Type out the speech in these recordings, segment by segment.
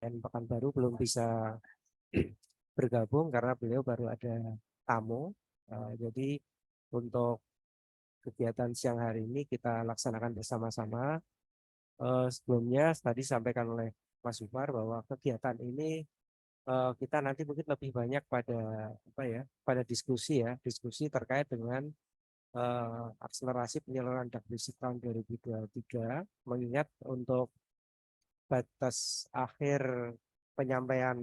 BPN Pekanbaru belum bisa bergabung karena beliau baru ada tamu. Jadi untuk kegiatan siang hari ini kita laksanakan bersama-sama. Sebelumnya tadi sampaikan oleh Mas Umar bahwa kegiatan ini kita nanti mungkin lebih banyak pada pada diskusi diskusi terkait dengan akselerasi penyaluran Dakdisik tahun 2023, mengingat untuk batas akhir penyampaian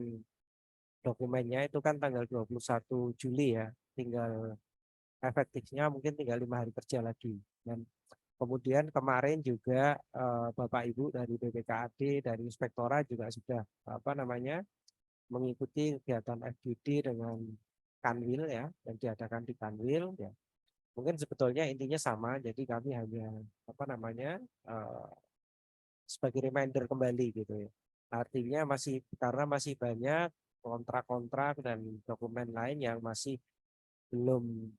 dokumennya itu kan tanggal 21 Juli ya, tinggal efektifnya mungkin tinggal 5 hari kerja lagi. Dan kemudian kemarin juga Bapak Ibu dari BPKAD, dari Inspektorat juga sudah mengikuti kegiatan FGD dengan Kanwil ya, yang diadakan di Kanwil ya. Mungkin sebetulnya intinya sama, jadi kami hanya sebagai reminder kembali gitu ya. Artinya karena masih banyak kontrak-kontrak dan dokumen lain yang masih belum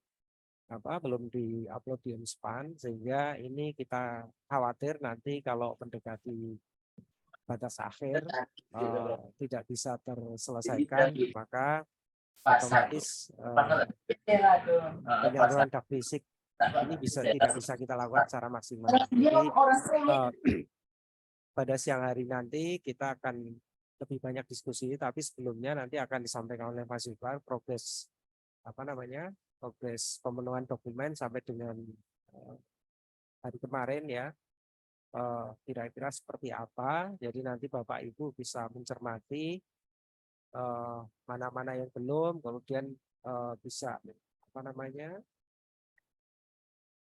belum diupload di Unspan, sehingga ini kita khawatir nanti kalau mendekati batas akhir tidak bisa terselesaikan, maka otomatis penyaluran Dakdisik ini tidak bisa kita lakukan secara maksimal. Jadi pada siang hari nanti kita akan lebih banyak diskusi, tapi sebelumnya nanti akan disampaikan oleh Mas Iqbal progres progres pemenuhan dokumen sampai dengan hari kemarin ya, kira-kira seperti apa. Jadi nanti Bapak Ibu bisa mencermati mana-mana yang belum, kemudian bisa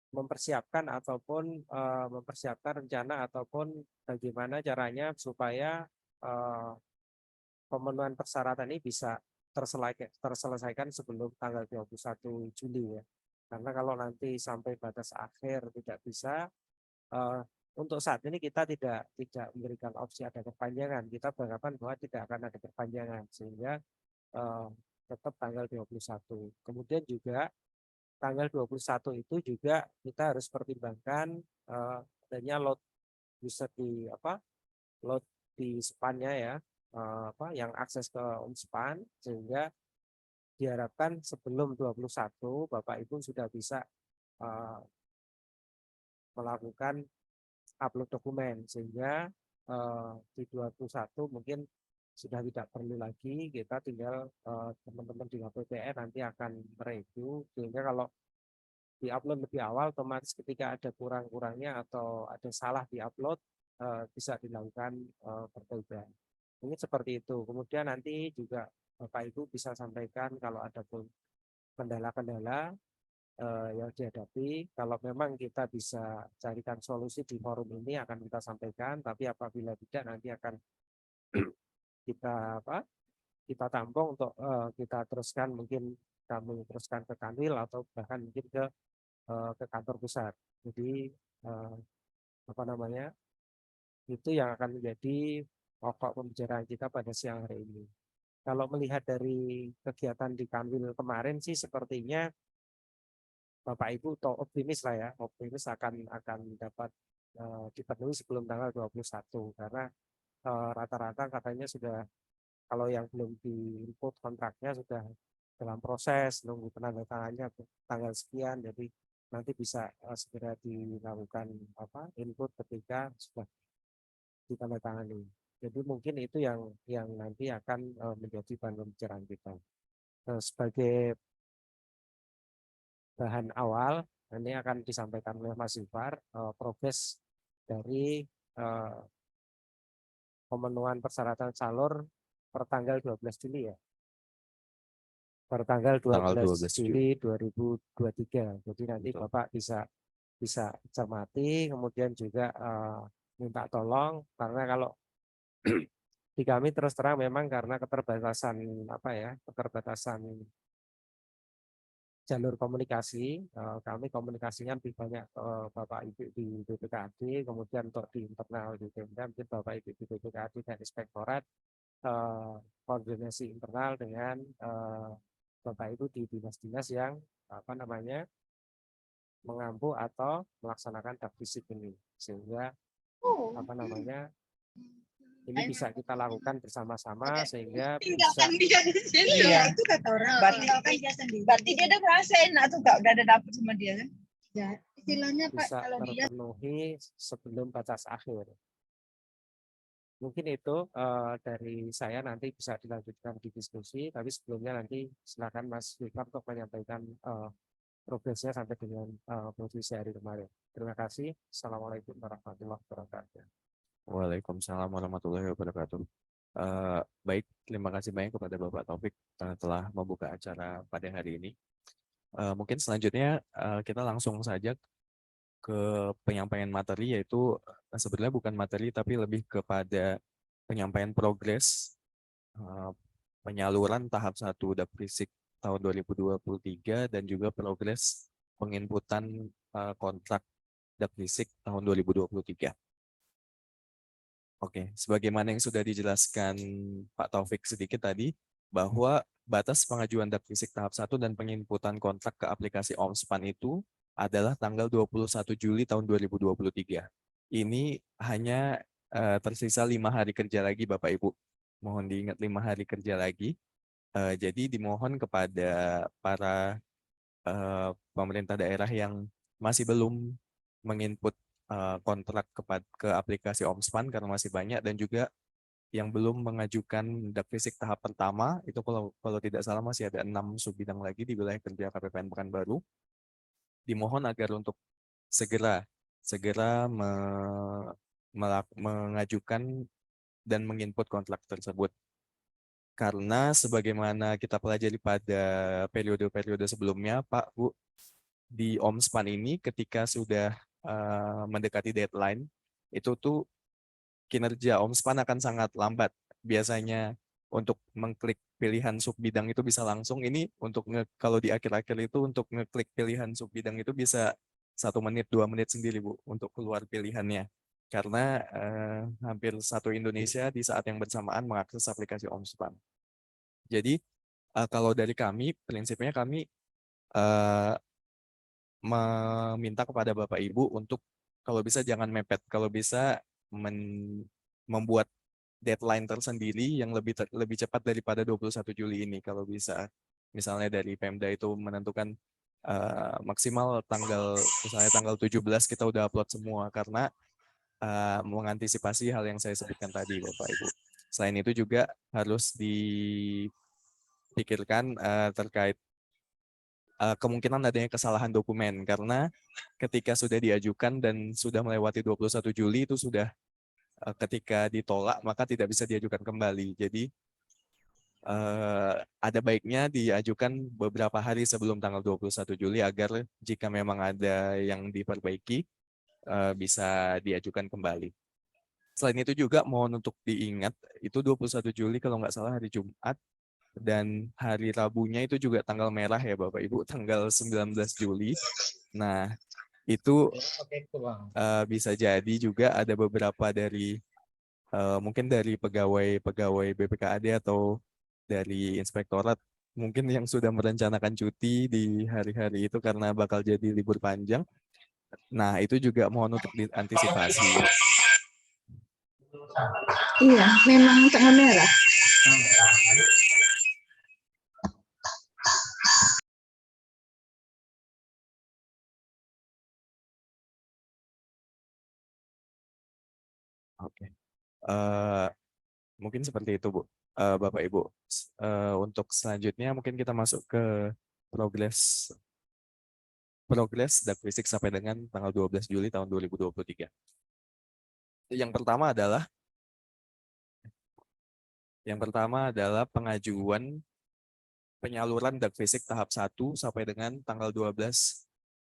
mempersiapkan rencana ataupun bagaimana caranya supaya pemenuhan persyaratan ini bisa terselesaikan sebelum tanggal 21 Juli ya. Karena kalau nanti sampai batas akhir tidak bisa, untuk saat ini kita tidak memberikan opsi ada perpanjangan. Kita beranggapan bahwa tidak akan ada perpanjangan, sehingga tetap tanggal 21. Kemudian juga tanggal 21 itu juga kita harus pertimbangkan adanya load di spannya ya, yang akses ke Unspan, sehingga diharapkan sebelum 21 Bapak Ibu sudah bisa melakukan upload dokumen, sehingga di 21 mungkin sudah tidak perlu lagi, kita tinggal teman-teman di KPPN nanti akan mereview, sehingga kalau di-upload lebih awal, otomatis ketika ada kurang-kurangnya atau ada salah di-upload bisa dilakukan perbaikan. Ini seperti itu. Kemudian nanti juga Bapak Ibu bisa sampaikan kalau ada pun kendala-kendala yang dihadapi. Kalau memang kita bisa carikan solusi di forum ini akan kita sampaikan, tapi apabila tidak nanti akan kita tampung untuk kita teruskan, mungkin kami teruskan ke Kanwil atau bahkan mungkin ke kantor pusat. Jadi itu yang akan menjadi pokok pembicaraan kita pada siang hari ini. Kalau melihat dari kegiatan di Kanwil kemarin sih sepertinya Bapak Ibu optimis lah ya, optimis akan dapat dipenuhi sebelum tanggal 21, karena rata-rata katanya sudah, kalau yang belum di input kontraknya sudah dalam proses nunggu penandatangannya tanggal sekian, jadi nanti bisa segera dilakukan input ketika sudah ditandatangani. Jadi mungkin itu yang nanti akan menjadi bahan pembicaraan kita. Sebagai bahan awal, ini akan disampaikan oleh Mas Ifar progres dari pemenuhan persyaratan salur per tanggal 12 Juli ya. Per tanggal 12 Juli 2023. Jadi nanti betul, Bapak bisa cermati, kemudian juga minta tolong, karena kalau di kami terus terang memang karena keterbatasan jalur komunikasi, kami komunikasinya lebih banyak Bapak Ibu di BPKAD, kemudian untuk di internal di Pemda, mungkin Bapak Ibu di BPKAD dan Inspektorat koordinasi internal dengan Bapak Ibu di dinas-dinas yang mengampu atau melaksanakan Dakdisik ini, sehingga ini bisa kita lakukan bersama-sama sehingga bisa tinggalkan dia di sini. Iya. Itu kata orang. Berarti dia udah merasa enak tuh Kak, udah ada dapet sama dia kan? Ya, istilahnya Pak, bisa kalau dia terpenuhi sebelum batas akhir. Mungkin itu dari saya, nanti bisa dilanjutkan di diskusi, tapi sebelumnya nanti silakan Mas Fikar untuk menyampaikan progresnya sampai dengan posisi hari kemarin. Terima kasih. Assalamualaikum warahmatullahi wabarakatuh. Waalaikumsalam warahmatullahi wabarakatuh. Baik, terima kasih banyak kepada Bapak Taufik telah membuka acara pada hari ini. Mungkin selanjutnya kita langsung saja ke penyampaian materi, yaitu sebenarnya bukan materi tapi lebih kepada penyampaian progres penyaluran tahap 1 Daprisik tahun 2023 dan juga progres penginputan kontrak Daprisik tahun 2023. Oke, sebagaimana yang sudah dijelaskan Pak Taufik sedikit tadi, bahwa batas pengajuan Daprisik tahap 1 dan penginputan kontrak ke aplikasi OMSPAN itu adalah tanggal 21 Juli tahun 2023. Ini hanya tersisa 5 hari kerja lagi Bapak Ibu. Mohon diingat 5 hari kerja lagi. Jadi dimohon kepada para pemerintah daerah yang masih belum menginput kontrak ke aplikasi OMSPAN karena masih banyak, dan juga yang belum mengajukan Daprisik tahap pertama, itu kalau tidak salah masih ada 6 subbidang lagi di wilayah kerja KPPN Pekanbaru. Dimohon agar untuk segera mengajukan dan menginput kontrak tersebut. Karena sebagaimana kita pelajari pada periode-periode sebelumnya, Pak, Bu, di OMSPAN ini ketika sudah mendekati deadline, itu tuh kinerja OMSPAN akan sangat lambat. Biasanya untuk mengklik pilihan subbidang itu bisa langsung. Ini untuk kalau di akhir-akhir itu untuk ngeklik pilihan subbidang itu bisa 1 menit, 2 menit sendiri Bu untuk keluar pilihannya. Karena hampir satu Indonesia di saat yang bersamaan mengakses aplikasi OMSPAN. Jadi kalau dari kami, prinsipnya kami meminta kepada Bapak Ibu untuk kalau bisa jangan mepet, kalau bisa membuat deadline tersendiri yang lebih cepat daripada 21 Juli ini kalau bisa. Misalnya dari Pemda itu menentukan maksimal misalnya tanggal 17 kita udah upload semua, karena mengantisipasi hal yang saya sebutkan tadi Bapak Ibu. Selain itu juga harus dipikirkan terkait kemungkinan adanya kesalahan dokumen, karena ketika sudah diajukan dan sudah melewati 21 Juli itu sudah ketika ditolak maka tidak bisa diajukan kembali. Jadi ada baiknya diajukan beberapa hari sebelum tanggal 21 Juli agar jika memang ada yang diperbaiki bisa diajukan kembali. Selain itu juga mohon untuk diingat, itu 21 Juli kalau nggak salah hari Jumat, dan hari Rabunya itu juga tanggal merah ya Bapak Ibu, tanggal 19 Juli. Nah, itu bisa jadi juga ada beberapa dari mungkin dari pegawai BPKAD atau dari inspektorat mungkin yang sudah merencanakan cuti di hari-hari itu karena bakal jadi libur panjang. Nah, itu juga mohon untuk diantisipasi. iya, memang tanggal merah. Oke. Mungkin seperti itu, Bu. Bapak Ibu. Untuk selanjutnya mungkin kita masuk ke progres Daprisik sampai dengan tanggal 12 Juli tahun 2023. Yang pertama adalah pengajuan penyaluran Daprisik tahap 1 sampai dengan tanggal 12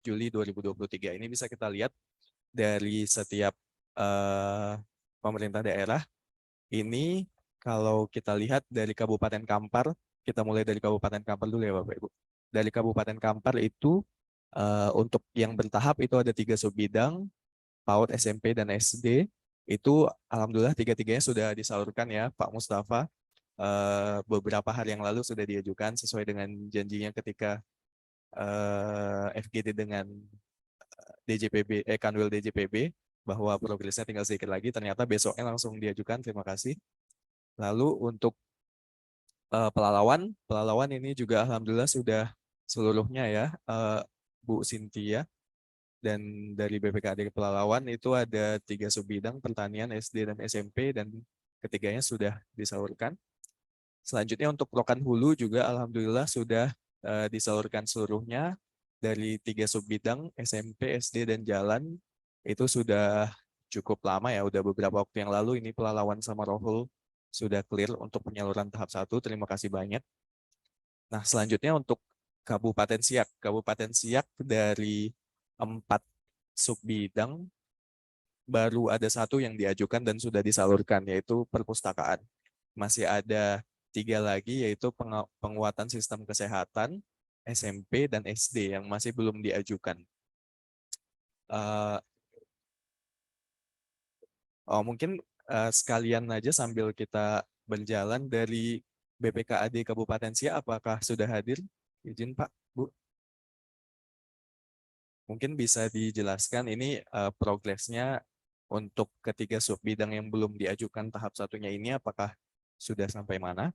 Juli 2023. Ini bisa kita lihat dari setiap pemerintah daerah. Ini kalau kita lihat dari Kabupaten Kampar, kita mulai dari Kabupaten Kampar dulu ya Bapak Ibu. Dari Kabupaten Kampar itu untuk yang bertahap itu ada 3 subbidang, PAUD, SMP, dan SD. Itu alhamdulillah 3-tiganya sudah disalurkan ya Pak Mustafa. Beberapa hari yang lalu sudah diajukan sesuai dengan janjinya ketika FGD dengan DJPB, Kanwil DJPB. bahwa progresnya tinggal sedikit lagi, ternyata besoknya langsung diajukan, terima kasih. Lalu untuk pelalawan ini juga alhamdulillah sudah seluruhnya ya, Bu Cynthia. Dan dari BPKAD Pelalawan itu ada 3 subbidang, pertanian, SD, dan SMP, dan ketiganya sudah disalurkan. Selanjutnya untuk Rokan Hulu juga alhamdulillah sudah disalurkan seluruhnya dari 3 subbidang, SMP, SD, dan jalan. Itu sudah cukup lama ya, udah beberapa waktu yang lalu ini Pelalawan sama Rohul sudah clear untuk penyaluran tahap 1. Terima kasih banyak. Nah, selanjutnya untuk Kabupaten Siak. Kabupaten Siak dari 4 subbidang baru ada 1 yang diajukan dan sudah disalurkan, yaitu perpustakaan. Masih ada 3 lagi, yaitu penguatan sistem kesehatan, SMP, dan SD yang masih belum diajukan. Mungkin sekalian aja sambil kita berjalan dari BPKAD Kabupaten Siak, apakah sudah hadir? Izin Pak, Bu. Mungkin bisa dijelaskan ini progresnya untuk ketiga subbidang yang belum diajukan tahap 1-nya ini, apakah sudah sampai mana?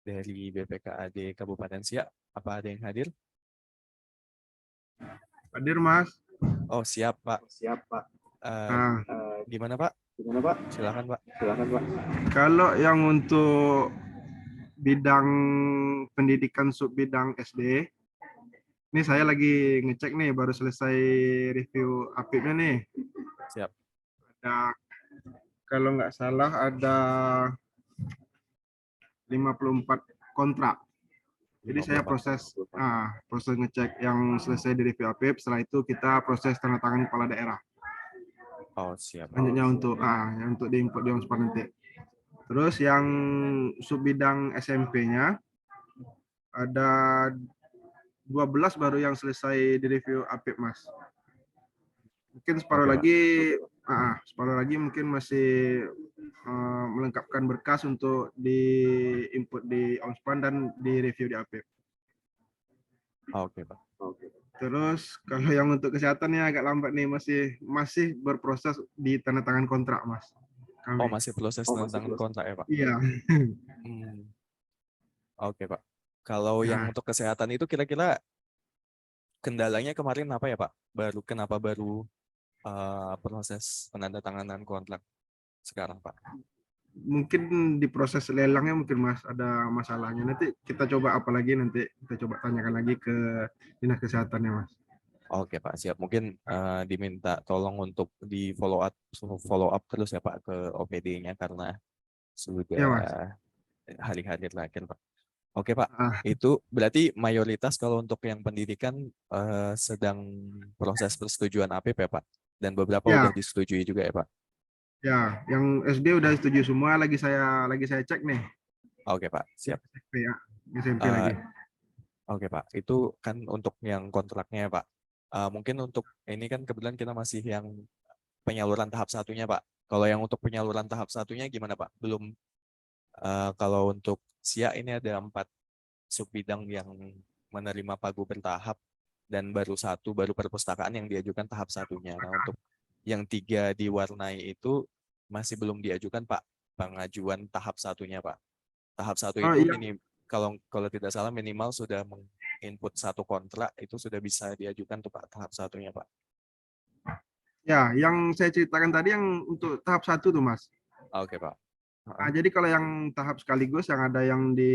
Dari BPKAD Kabupaten Siak, apa ada yang hadir? Hadir, Mas. Oh, siap, Pak. Siap, Pak. Gimana, Pak? Gimana, Pak? Silakan, Pak. Silakan, Pak. Kalau yang untuk bidang pendidikan subbidang SD, ini saya lagi ngecek nih, baru selesai review APIP-nya nih. Siap. Ada, kalau nggak salah ada 54 kontrak. Jadi saya proses ngecek yang selesai di review APIP, setelah itu kita proses tanda tangan kepala daerah. Oh, siap. Selanjutnya untuk diinput di OMSPAN nanti. Terus yang subbidang SMP-nya ada 12 baru yang selesai di review APIP, Mas. Mungkin separuh lagi mungkin masih melengkapkan berkas untuk diinput di OMSPAN dan di review di APIP. Oke, Pak. Terus kalau yang untuk kesehatannya agak lambat nih, masih berproses di tanda tangan kontrak, Mas. Kami. Oh, masih proses tanda tangan kontrak ya, Pak? Iya. Oke, Pak. Kalau yang untuk kesehatan itu kira-kira kendalanya kemarin apa ya, Pak? Kenapa baru proses penandatanganan kontrak sekarang, Pak? Mungkin di proses lelangnya mungkin, Mas, ada masalahnya. Nanti kita coba nanti kita coba tanyakan lagi ke Dinas Kesehatannya, Mas. Oke, Pak, siap. Mungkin diminta tolong untuk di follow up terus ya, Pak, ke OPD-nya karena sudah hari-hari terakhir, Pak. Oke, Pak. Itu berarti mayoritas kalau untuk yang pendidikan sedang proses persetujuan APIP ya, Pak? Dan beberapa udah disetujui juga ya, Pak? Ya, yang SD udah setuju semua, lagi saya cek nih. Oke, Pak, siap. SMP lagi. Oke, Pak, itu kan untuk yang kontraknya ya, Pak. Mungkin untuk ini kan kebetulan kita masih yang penyaluran tahap 1-nya, Pak. Kalau yang untuk penyaluran tahap 1-nya gimana, Pak? Belum. Kalau untuk SIA ini ada 4 subbidang yang menerima pagu bertahap dan baru perpustakaan yang diajukan tahap 1-nya. Nah, untuk yang 3 diwarnai itu masih belum diajukan, Pak, pengajuan tahap 1-nya, Pak. Tahap 1 itu ini kalau tidak salah minimal sudah menginput 1 kontrak, itu sudah bisa diajukan tuh, Pak, tahap 1-nya, Pak. Ya, yang saya ceritakan tadi yang untuk tahap 1 tuh, Mas. Oke, Pak. Jadi kalau yang tahap sekaligus yang ada yang di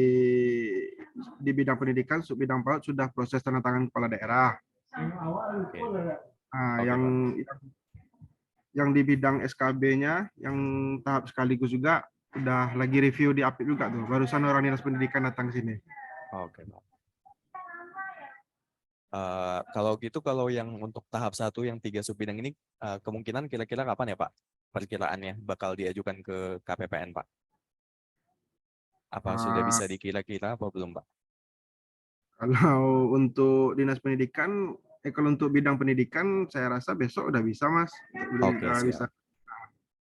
bidang pendidikan, subbidang PAUD sudah proses tanda tangan kepala daerah. Yang di bidang SKB-nya, yang tahap sekaligus juga udah lagi review di APIP juga tuh. Barusan orang Dinas Pendidikan datang ke sini. Oke, Pak. Kalau gitu, kalau yang untuk tahap 1 yang 3 subbidang ini kemungkinan kira-kira kapan ya, Pak? Perkiraannya bakal diajukan ke KPPN, Pak? Apa sudah bisa dikira-kira apa belum, Pak? Kalau untuk Dinas Pendidikan, kalau untuk bidang pendidikan, saya rasa besok udah bisa, Mas. Oke, bisa.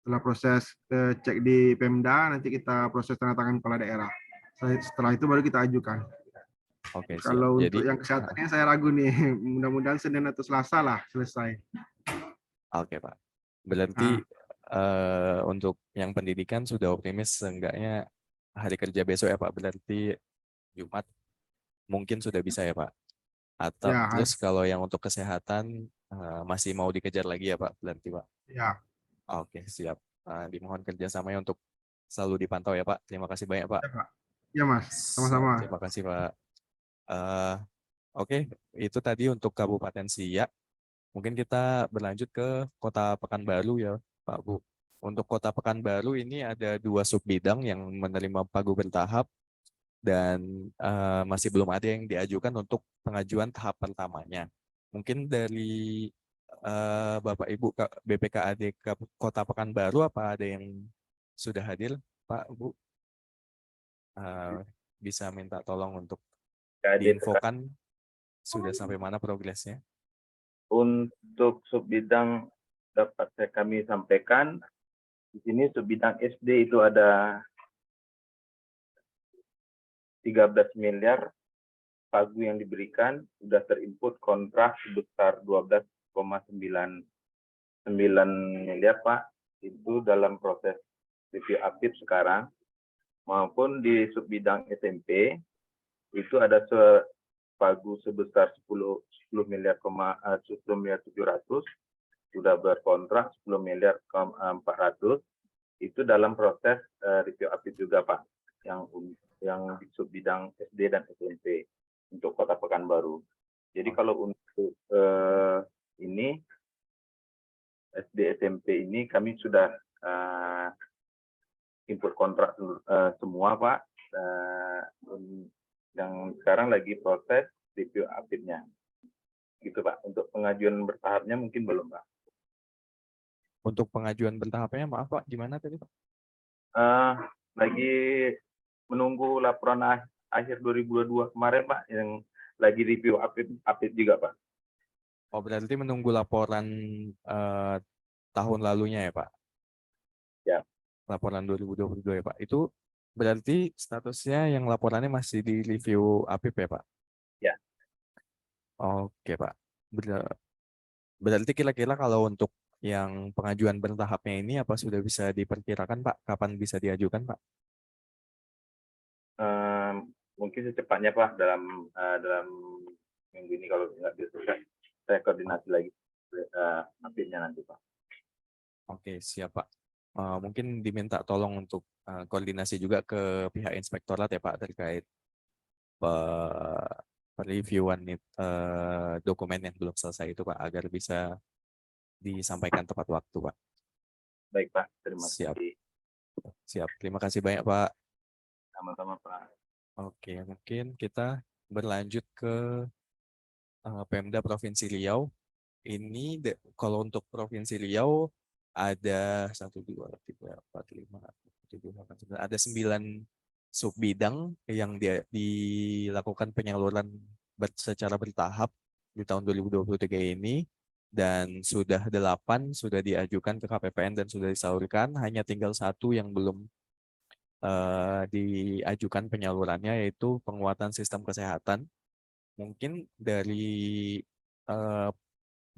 Setelah proses cek di Pemda, nanti kita proses tanda tangan kepala daerah. Setelah itu baru kita ajukan. Oke, kalau siap. untuk yang kesehatannya saya ragu nih, mudah-mudahan Senin atau Selasa lah selesai. Oke Pak. Berarti untuk yang pendidikan sudah optimis seenggaknya hari kerja besok ya Pak. Berarti Jumat mungkin sudah bisa ya Pak. Atau Ya, terus kalau yang untuk kesehatan masih mau dikejar lagi ya Pak. Berarti Pak. ya. Oke siap. Dimohon kerjasamanya untuk selalu dipantau ya Pak. Terima kasih banyak Pak. Ya, Pak. Ya, Mas. Siap, Sama-sama. terima kasih Pak. Oke, itu tadi untuk Kabupaten Siak. Mungkin kita berlanjut ke Kota Pekanbaru ya Pak Bu. Untuk Kota Pekanbaru ini ada 2 subbidang yang menerima pagu bertahap dan masih belum ada yang diajukan untuk pengajuan tahap pertamanya. Mungkin dari Bapak Ibu BPKAD Kota Pekanbaru apa ada yang sudah hadir Pak Bu? Bisa minta tolong untuk diinfokan sudah sampai mana progresnya? Untuk subbidang dapat kami sampaikan di sini subbidang SD itu ada 13 miliar pagu yang diberikan, sudah terinput kontrak sebesar 12,9 miliar Pak. Itu dalam proses review aktif sekarang. Maupun di subbidang SMP itu ada pagu sebesar 10 miliar 700 sudah berkontrak 10 miliar 400 itu dalam proses review aktif juga Pak yang di subbidang SD dan SMP untuk Kota Pekanbaru. Jadi kalau untuk ini SD SMP ini kami sudah input kontrak semua Pak, yang sekarang lagi proses review aktifnya. Gitu Pak. Untuk pengajuan bertahapnya mungkin belum Pak. Untuk pengajuan bertahapnya maaf Pak, gimana tadi Pak? Lagi menunggu laporan akhir 2022 kemarin Pak, yang lagi review aktif juga Pak. Oh berarti menunggu laporan tahun lalunya ya Pak? Ya. Laporan 2022 ya Pak. Itu berarti statusnya yang laporannya masih di review APIP ya Pak? Ya. Oke Pak. Berarti kira-kira kalau untuk yang pengajuan bertahapnya ini apa sudah bisa diperkirakan Pak? Kapan bisa diajukan Pak? Mungkin secepatnya Pak dalam minggu ini kalau nggak bisa saya koordinasi lagi APIP-nya nanti Pak. Oke siap Pak. Mungkin diminta tolong untuk koordinasi juga ke pihak inspektorat ya Pak terkait reviewan dokumen yang belum selesai itu Pak agar bisa disampaikan tepat waktu Pak. Baik Pak, terima Siap. kasih. Siap, terima kasih banyak Pak. Sama-sama Pak. Oke, mungkin kita berlanjut ke Pemda Provinsi Riau. Ini kalau untuk Provinsi Riau ada 1, 2, 3, 4, 5, 7, 8, 9, ada 9 subbidang yang dilakukan penyaluran secara bertahap di tahun 2023 ini dan sudah 8 sudah diajukan ke KPPN dan sudah disalurkan, hanya tinggal 1 yang belum diajukan penyalurannya yaitu penguatan sistem kesehatan. Mungkin dari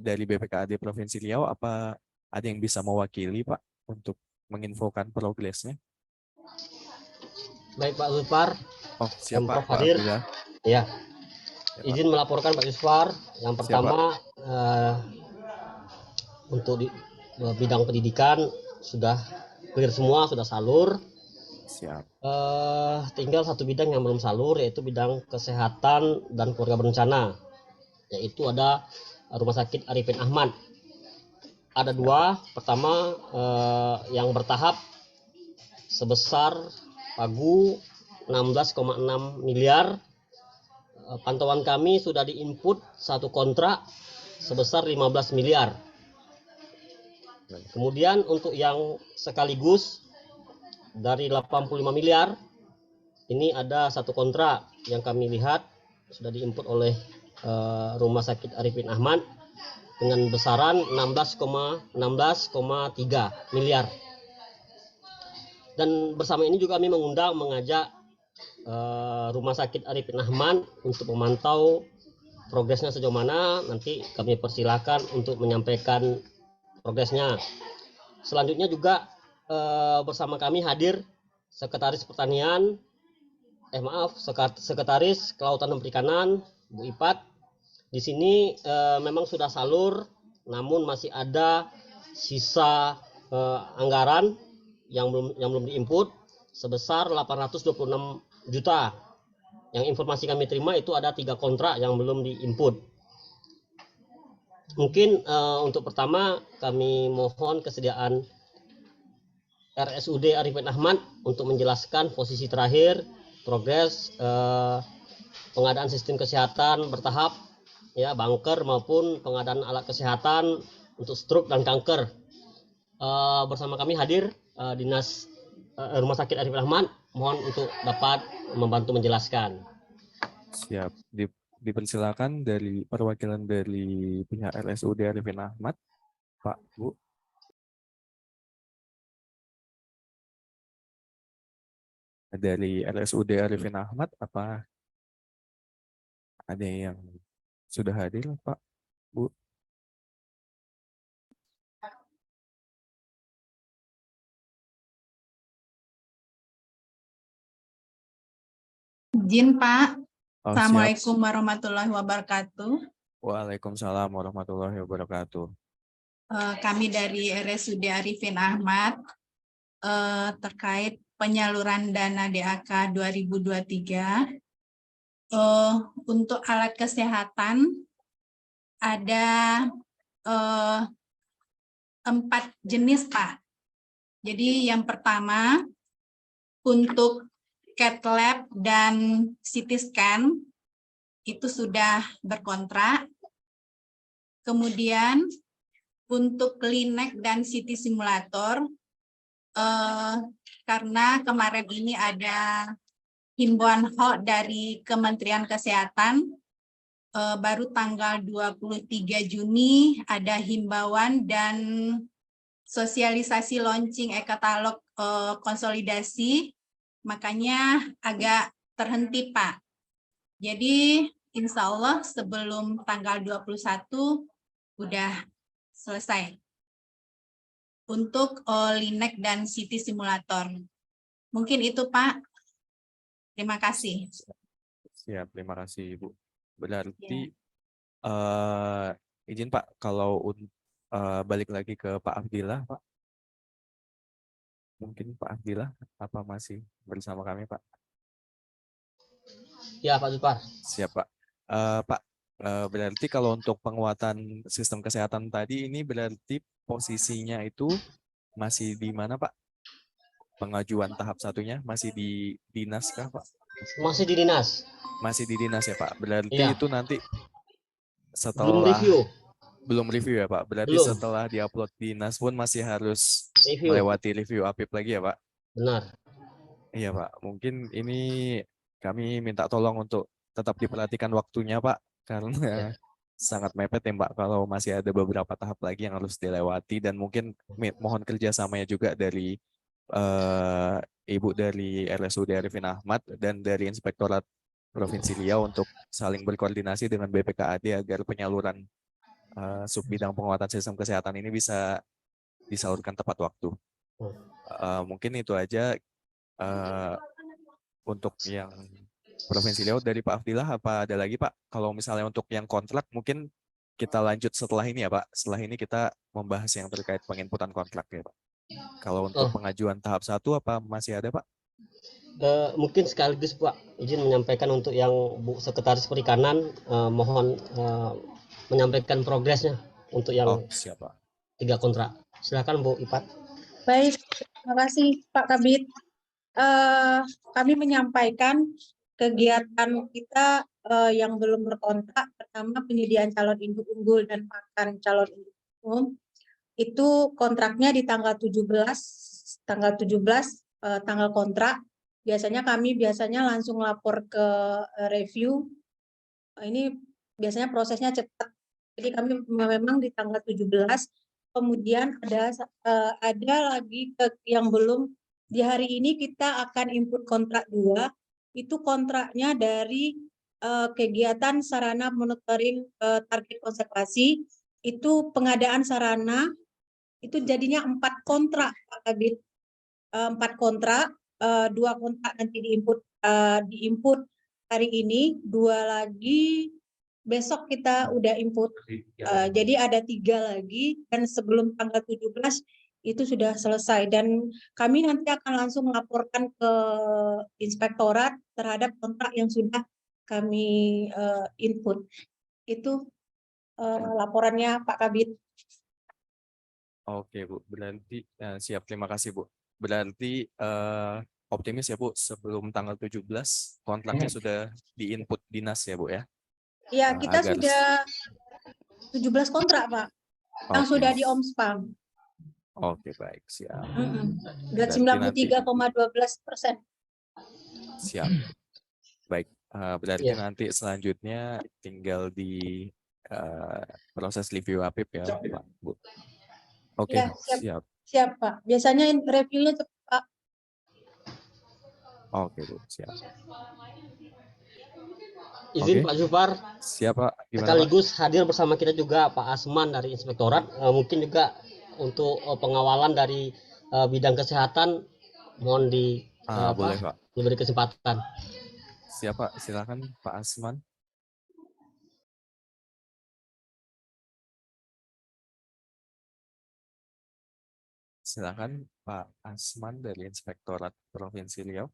BPKAD Provinsi Riau apa ada yang bisa mewakili Pak untuk menginfokan progresnya? Baik Pak Zulfar. Oh siapa Pak hadir. Abdullah? Ya. Izin melaporkan Pak Zulfar. Yang pertama untuk di bidang pendidikan sudah clear semua, sudah salur. Siap. Tinggal 1 bidang yang belum salur yaitu bidang kesehatan dan keluarga berencana. Yaitu ada Rumah Sakit Arifin Ahmad. Ada 2, pertama yang bertahap sebesar pagu 16,6 miliar. Pantauan kami sudah diinput 1 kontrak sebesar 15 miliar. Kemudian untuk yang sekaligus dari 85 miliar, ini ada 1 kontrak yang kami lihat sudah diinput oleh Rumah Sakit Arifin Ahmad dengan besaran 16,3 miliar. Dan bersama ini juga kami mengajak Rumah Sakit Arifin Ahmad untuk memantau progresnya sejauh mana. Nanti kami persilakan untuk menyampaikan progresnya. Selanjutnya juga bersama kami hadir Sekretaris Pertanian, Sekretaris Kelautan dan Perikanan, Bu Ipat. Di sini memang sudah salur, namun masih ada sisa anggaran yang belum diinput sebesar 826 juta. Yang informasi kami terima itu ada 3 kontrak yang belum diinput. Mungkin untuk pertama kami mohon kesediaan RSUD Arifin Ahmad untuk menjelaskan posisi terakhir, progres pengadaan sistem kesehatan bertahap, ya, bunker maupun pengadaan alat kesehatan untuk stroke dan kanker. Bersama kami hadir Dinas Rumah Sakit Arifin Ahmad, mohon untuk dapat membantu menjelaskan. Siap. Dipersilakan dari perwakilan dari pihak RSUD Arifin Ahmad, Pak, Bu. Dari RSUD Arifin Ahmad, apa ada yang sudah hadir, Pak, Bu? Izin Pak. Oh, Assalamualaikum warahmatullahi wabarakatuh. Waalaikumsalam warahmatullahi wabarakatuh. Kami dari RSUD Arifin Ahmad terkait penyaluran dana DAK 2023. Untuk alat kesehatan ada 4 jenis, Pak. Jadi yang pertama untuk CAT lab dan CT scan itu sudah berkontrak. Kemudian untuk Linac dan CT simulator, karena kemarin ini ada himbauan HOK dari Kementerian Kesehatan, baru tanggal 23 Juni ada himbauan dan sosialisasi launching e-katalog konsolidasi, makanya agak terhenti, Pak. Jadi insya Allah sebelum tanggal 21 udah selesai untuk Linac dan CT simulator. Mungkin itu, Pak. Terima kasih. Siap, terima kasih, Bu. Berarti izin Pak, kalau balik lagi ke Pak Abdillah, Pak. Mungkin Pak Abdillah apa masih bersama kami, Pak? Ya, Pak Zulfar. Siap, Pak. Pak, berarti kalau untuk penguatan sistem kesehatan tadi ini berarti posisinya itu masih di mana, Pak? Pengajuan tahap satunya masih di dinas kah, Pak? Masih di dinas. Masih di dinas ya, Pak. Berarti Iya. itu nanti Belum setelah review. belum review ya, Pak. Berarti Belum. setelah diupload dinas pun masih harus Review. melewati review APIP lagi ya, Pak? Benar. Iya, Pak. Mungkin ini kami minta tolong untuk tetap diperhatikan waktunya, Pak, karena sangat mepet ya, Pak, kalau masih ada beberapa tahap lagi yang harus dilewati, dan mungkin mohon kerjasamanya juga dari Ibu dari RSUD Arifin Ahmad dan dari Inspektorat Provinsi Riau untuk saling berkoordinasi dengan BPKAD agar penyaluran subbidang penguatan sistem kesehatan ini bisa disalurkan tepat waktu. Mungkin itu aja untuk yang Provinsi Riau dari Pak Abdillah. Apa ada lagi, Pak? Kalau misalnya untuk yang kontrak mungkin kita lanjut setelah ini ya, Pak. Setelah ini kita membahas yang terkait penginputan kontrak ya, Pak. Kalau untuk pengajuan tahap 1 apa masih ada, Pak? Mungkin sekaligus, Pak, izin menyampaikan untuk yang Bu Sekretaris Perikanan, mohon menyampaikan progresnya untuk yang siap, Pak. 3 kontrak. Silakan Bu Ipat. Baik, terima kasih Pak Kabid. Kami menyampaikan kegiatan kita yang belum berkontrak. Pertama, penyediaan calon induk unggul dan pakan calon induk umum. Itu kontraknya di tanggal 17 tanggal kontrak. Biasanya kami langsung lapor ke review. Ini biasanya prosesnya cepat. Jadi kami memang di tanggal 17. Kemudian ada lagi yang belum. Di hari ini kita akan input kontrak 2. Itu kontraknya dari kegiatan sarana monitoring target konservasi. Itu pengadaan sarana itu jadinya 4 kontrak Pak Kabit. 4 kontrak, 2 kontrak nanti diinput hari ini, 2 lagi besok kita udah input. Jadi ada 3 lagi dan sebelum tanggal 17 itu sudah selesai dan kami nanti akan langsung melaporkan ke inspektorat terhadap kontrak yang sudah kami input. Itu laporannya Pak Kabit. Oke Bu, berarti siap, terima kasih Bu. Berarti optimis ya Bu, sebelum tanggal 17 kontraknya sudah diinput dinas ya Bu ya? Ya, kita agar- sudah 17 kontrak Pak, yang Oke. sudah di Omspam. Oke, baik, siap. Sudah Berarti nanti- 93,12%. Siap. Baik, berarti Ya. nanti selanjutnya tinggal di proses review APIP ya Pak Bu. Oke, Ya, siap. siap. Siap Pak, biasanya reviewnya cepat Pak. Oke Bu, siap. Izin Oke. Pak Zufar, Siap Pak, gimana Pak? sekaligus hadir bersama kita juga Pak Asman dari Inspektorat, mungkin juga untuk pengawalan dari bidang kesehatan, mohon Boleh Pak. diberi kesempatan. Siap Pak, silakan Pak Asman. Silakan Pak Asman dari Inspektorat Provinsi Riau.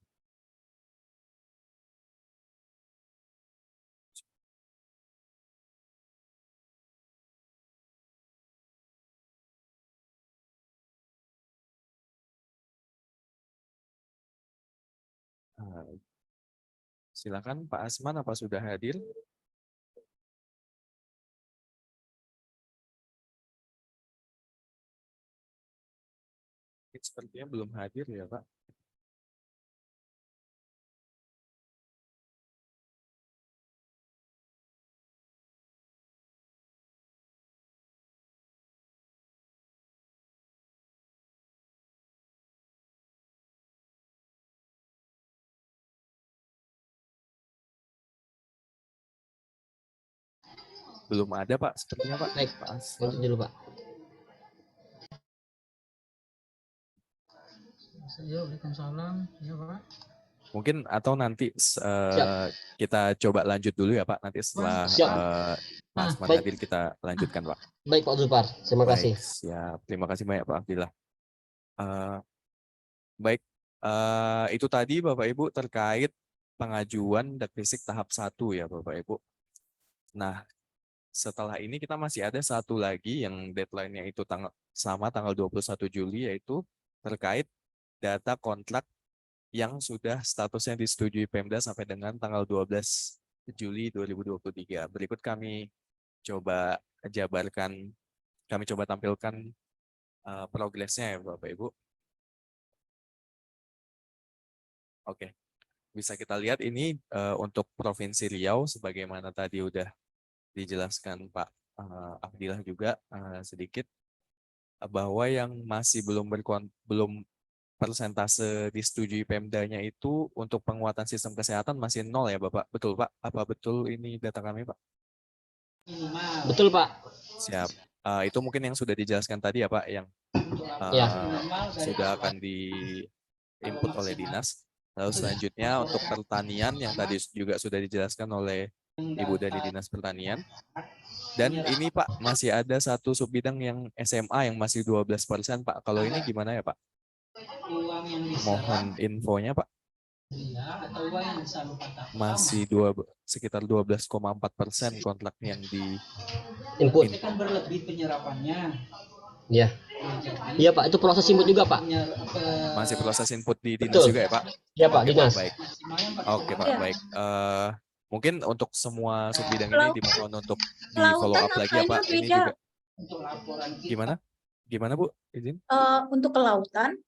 Silakan Pak Asman, apa sudah hadir? Sepertinya belum hadir ya Pak. Belum ada Pak, sepertinya Pak. Baik, Pak Asman. lanjut dulu Pak. Mungkin atau nanti kita coba lanjut dulu ya Pak. Nanti setelah Siap. Pak Asman baik. hadir kita lanjutkan Pak. Baik Pak Zufar, terima kasih. Baik, siap. Terima kasih banyak Pak Abdillah. Baik, itu tadi Bapak Ibu terkait pengajuan Dakfisik tahap 1 ya Bapak Ibu. Nah, setelah ini kita masih ada satu lagi yang deadline-nya itu sama tanggal 21 Juli, yaitu terkait data kontrak yang sudah statusnya disetujui Pemda sampai dengan tanggal 12 Juli 2023. Berikut kami coba jabarkan, kami coba tampilkan progresnya ya Bapak Ibu. Oke, bisa kita lihat ini untuk Provinsi Riau, sebagaimana tadi udah dijelaskan Pak Abdillah juga sedikit, bahwa yang masih belum persentase disetujui Pemdanya itu untuk penguatan sistem kesehatan masih 0 ya Bapak, betul Pak? Apa betul ini data kami Pak? Betul Pak. Siap. Itu mungkin yang sudah dijelaskan tadi ya Pak, yang Ya. sudah akan di-input oleh dinas. Lalu selanjutnya untuk pertanian yang tadi juga sudah dijelaskan oleh Ibu dari Dinas Pertanian. Dan ini Pak, masih ada satu subbidang yang SMA yang masih 12% Pak. Kalau ini gimana ya Pak? Mohon infonya Pak. Masih sekitar 12,4% kontrak yang di Input. Kan berlebih penyerapannya. Ya. Iya Pak, itu proses input juga Pak. Masih proses input di dinas Betul. juga ya Pak? Iya Pak, Oke, dinas. Baik. Oke Pak, baik. Mungkin untuk semua subbidang ini dimohon untuk di follow up lagi ya Pak. Ini juga Untuk laporan kita. gimana? Gimana Bu? Izin? Untuk kelautan,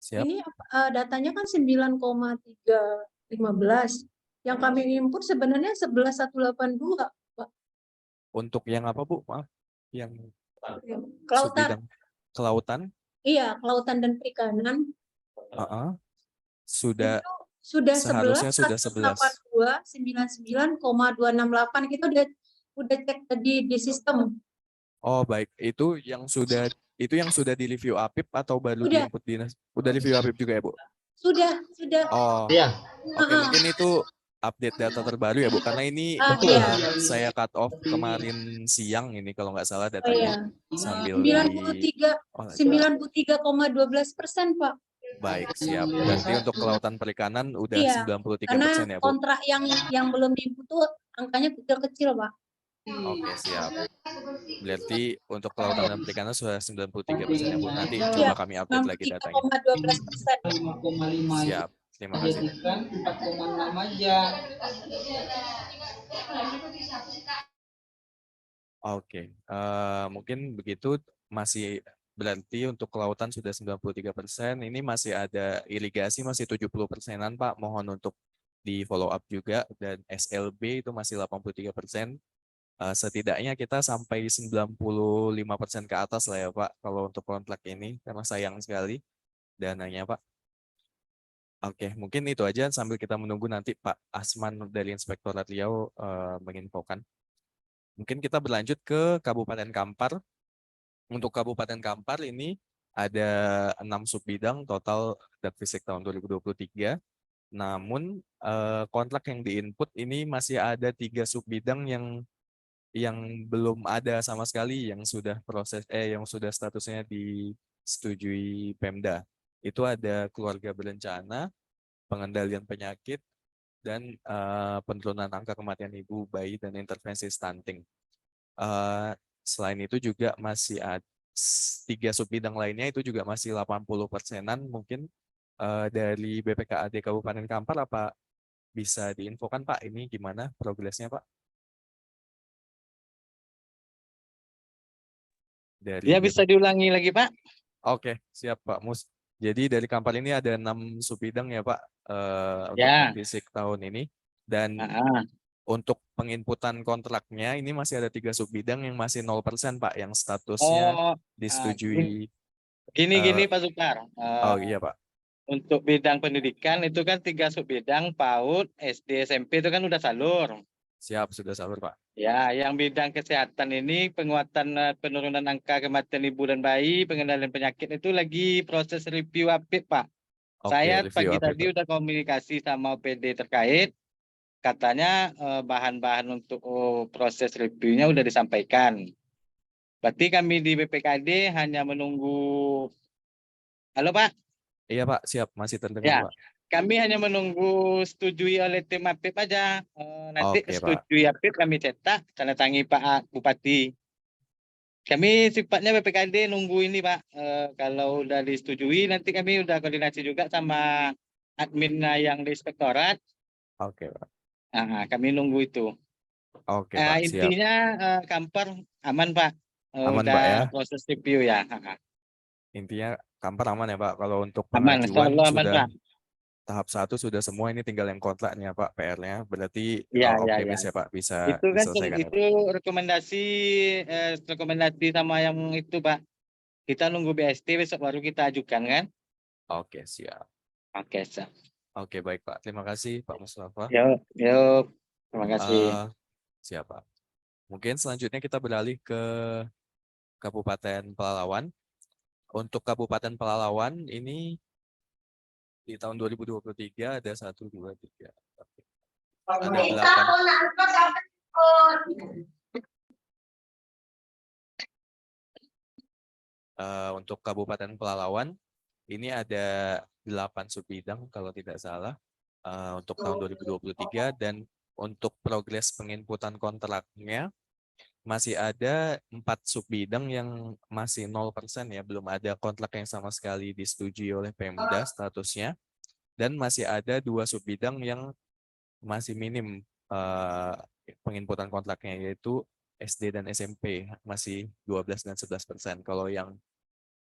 Siap. ini datanya kan 9,315. Yang kami input sebenarnya 11.182. Pak. Untuk yang apa Bu? Maaf. Yang Kelautan, subbidang kelautan? iya, kelautan dan perikanan. Sudah Itu sudah seharusnya sudah 99,268 kita udah cek tadi di sistem. Oh baik, itu yang sudah di review APIP atau baru di Sudah. input dinas? Udah review APIP juga ya Bu? Sudah. Oh, Iya, oke, Heeh. mungkin itu update data terbaru ya Bu, karena ini Iya. saya cut off kemarin siang ini kalau nggak salah Oh datanya iya. sambil di 93,12%, Pak. baik siap. Berarti untuk kelautan perikanan udah Iya, 93% karena ya Bu? kontrak yang belum diinput tuh angkanya kecil-kecil, Pak. Oke siap. Berarti untuk kelautan dan perikanan sudah 93% ya Bu. Nanti Iya, coba kami update lagi datanya. 93,12%. 5,5 Siap. Terima kasih. dijadikan 4,6 aja. Oke, mungkin begitu masih berarti untuk kelautan sudah 93%, ini masih ada irigasi masih 70%-an Pak, mohon untuk di follow up juga, dan SLB itu masih 83%. Setidaknya kita sampai 95% ke atas lah ya Pak, kalau untuk kontrak ini, karena sayang sekali dananya Pak. Oke, mungkin itu aja sambil kita menunggu nanti Pak Asman dari Inspektorat Riau menginfokan. Mungkin kita berlanjut ke Kabupaten Kampar. Untuk Kabupaten Kampar ini ada 6 subbidang total dan fisik tahun 2023. Namun kontrak yang diinput ini masih ada 3 subbidang yang belum ada sama sekali, yang sudah yang sudah statusnya disetujui Pemda. Itu ada keluarga berencana, pengendalian penyakit, dan penurunan angka kematian ibu, bayi, dan intervensi stunting. Selain itu juga masih ada 3 subbidang lainnya itu juga masih 80%-an mungkin dari BPKAD Kabupaten Kampar. Apa bisa diinfokan Pak ini gimana progresnya Pak? Ya, bisa diulangi lagi, Pak? Oke, siap Pak Mus. Jadi dari Kampar ini ada 6 subbidang ya Pak untuk Ya. fisik tahun ini. Dan untuk penginputan kontraknya ini masih ada 3 subbidang yang masih 0% Pak, yang statusnya disetujui. Gini Pak Sukar. Oh iya Pak. Untuk bidang pendidikan itu kan 3 subbidang, PAUD, SD, SMP itu kan udah salur. Siap, sudah salur Pak. Ya, yang bidang kesehatan ini penguatan penurunan angka kematian ibu dan bayi, pengendalian penyakit itu lagi proses review APIP Pak. Oke, Saya review pagi APIP, tadi Pak. udah komunikasi sama OPD terkait. Katanya bahan-bahan untuk proses reviewnya udah disampaikan. Berarti kami di BPKD hanya menunggu. Halo Pak? Iya Pak, siap. Masih terdengar Ya, Pak. kami hanya menunggu setujui oleh tim APIP aja. Nanti Oke, Pak. setujui APIP kami cetak, tanda tangi Pak Bupati. Kami sifatnya BPKD nunggu ini Pak. Kalau udah disetujui nanti kami udah koordinasi juga sama admin yang di inspektorat. Oke Pak. Nah, kami nunggu itu. Oke Pak, siap. Intinya Kampar aman Pak. Aman Udah Pak ya. proses review ya. Intinya Kampar aman ya Pak. Kalau untuk Aman, pengajuan insyaallah aman sudah Pak. tahap 1 sudah semua, ini tinggal yang kontraknya Pak, PR-nya. Berarti Ya. optimis ya Pak bisa Itu kan diselesaikan ya Pak. itu rekomendasi sama yang itu Pak. Kita nunggu BST besok baru kita ajukan kan? Oke, siap. Oke, siap. Oke, baik Pak. Terima kasih Pak Mustafa. Yuk. Terima kasih. Siap Pak. Mungkin selanjutnya kita beralih ke Kabupaten Pelalawan. Untuk Kabupaten Pelalawan ini di tahun 2023 ada 1, 2, 3. Ada 8. Untuk Kabupaten Pelalawan ini ada 8 subbidang kalau tidak salah untuk tahun 2023, dan untuk progres penginputan kontraknya masih ada 4 subbidang yang masih 0% ya, belum ada kontrak yang sama sekali disetujui oleh Pemda statusnya, dan masih ada 2 subbidang yang masih minim penginputan kontraknya, yaitu SD dan SMP masih 12 dan 11%. Kalau yang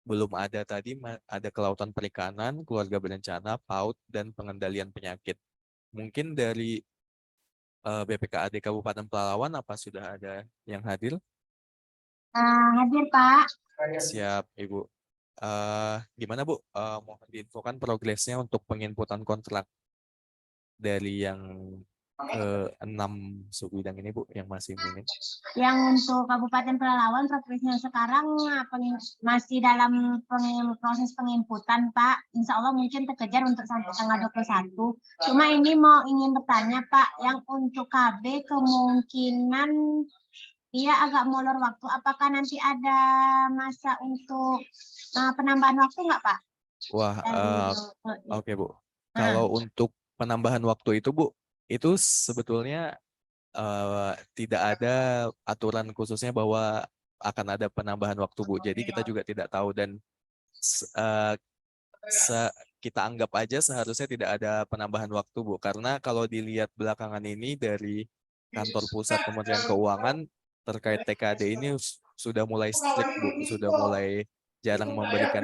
belum ada tadi ada kelautan perikanan, keluarga berencana, PAUD, dan pengendalian penyakit. Mungkin dari BPKAD Kabupaten Pelalawan apa sudah ada yang hadir? Hadir Pak. Siap Ibu. Gimana Bu? Mohon diinfokan progresnya untuk penginputan kontrak dari yang ke-6 subbidang ini Bu yang masih minim. Yang untuk Kabupaten Pelalawan progresnya sekarang masih dalam proses penginputan Pak. Insya Allah mungkin terkejar untuk sampai tanggal 21. Cuma ini ingin bertanya Pak, yang untuk KB kemungkinan dia agak molor waktu. Apakah nanti ada masa untuk penambahan waktu nggak Pak? Wah, oke Bu. Kalau untuk penambahan waktu itu Bu, itu sebetulnya tidak ada aturan khususnya bahwa akan ada penambahan waktu Bu. Jadi kita juga tidak tahu dan kita anggap aja seharusnya tidak ada penambahan waktu Bu. Karena kalau dilihat belakangan ini dari kantor pusat Kementerian Keuangan terkait TKD ini sudah mulai strict Bu, sudah mulai jarang memberikan